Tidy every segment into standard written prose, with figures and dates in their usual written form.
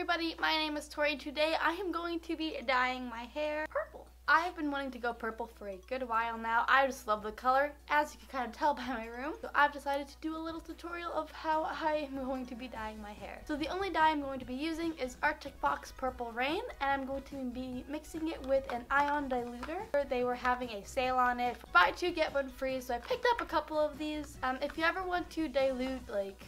everybody, my name is Tori. Today I am going to be dyeing my hair purple. I've been wanting to go purple for a good while now. I just love the color, as you can kind of tell by my room. So I've decided to do a little tutorial of how I am going to be dyeing my hair. So the only dye I'm going to be using is Arctic Fox Purple Rain, and I'm going to be mixing it with an ion diluter. They were having a sale on it, buy two get one free, so I picked up a couple of these. If you ever want to dilute like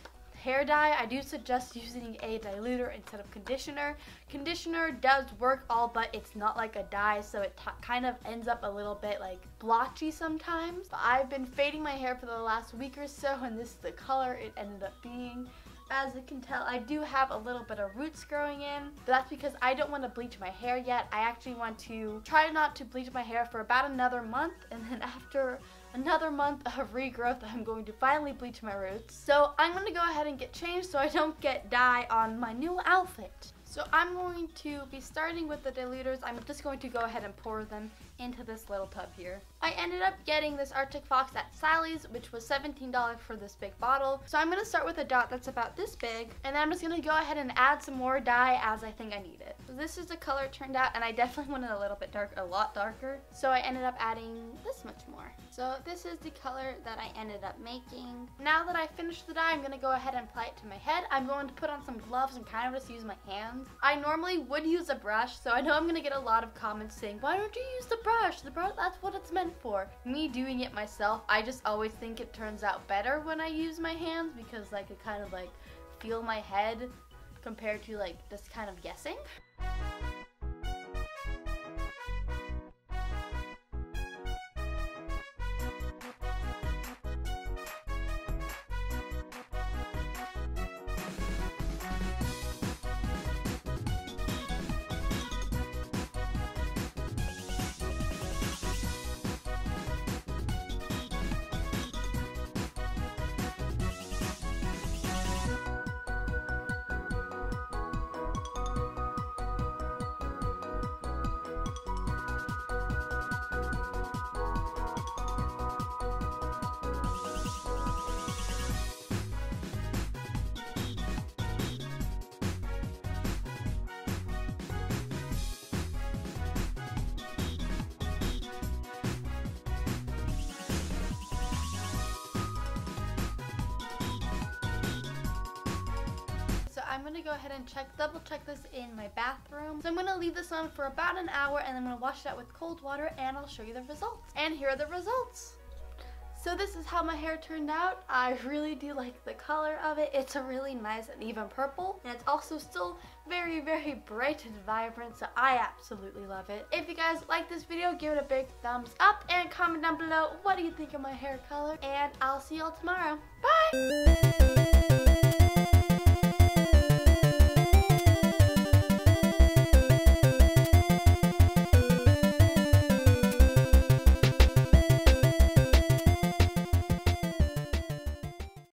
hair dye, I do suggest using a diluter instead of conditioner. Conditioner does work all, but it's not like a dye, so it kind of ends up a little bit like blotchy sometimes. But I've been fading my hair for the last week or so, and this is the color it ended up being. As you can tell, I do have a little bit of roots growing in, but that's because I don't want to bleach my hair yet. I actually want to try not to bleach my hair for about another month, and then after another month of regrowth, I'm going to finally bleach my roots. So I'm going to go ahead and get changed so I don't get dye on my new outfit. So I'm going to be starting with the diluters. I'm just going to go ahead and pour them into this little tub here. I ended up getting this Arctic Fox at Sally's, which was $17 for this big bottle. So I'm going to start with a dot that's about this big, and then I'm just going to go ahead and add some more dye as I think I need it. So this is the color it turned out, and I definitely wanted a little bit darker, a lot darker. So I ended up adding this much more. So this is the color that I ended up making. Now that I finished the dye, I'm going to go ahead and apply it to my head. I'm going to put on some gloves and kind of just use my hands. I normally would use a brush, so I know I'm going to get a lot of comments saying, why don't you use the brush? The brush, that's what it's meant for. Me doing it myself, I just always think it turns out better when I use my hands because like it kind of like feel my head compared to like just kind of guessing. I'm gonna go ahead and double check this in my bathroom. So I'm gonna leave this on for about an hour, and then I'm gonna wash it out with cold water, and I'll show you the results. And here are the results. So this is how my hair turned out. I really do like the color of it. It's a really nice and even purple, and it's also still very, very bright and vibrant, so I absolutely love it. If you guys like this video, give it a big thumbs up and comment down below what do you think of my hair color, and I'll see y'all tomorrow. Bye!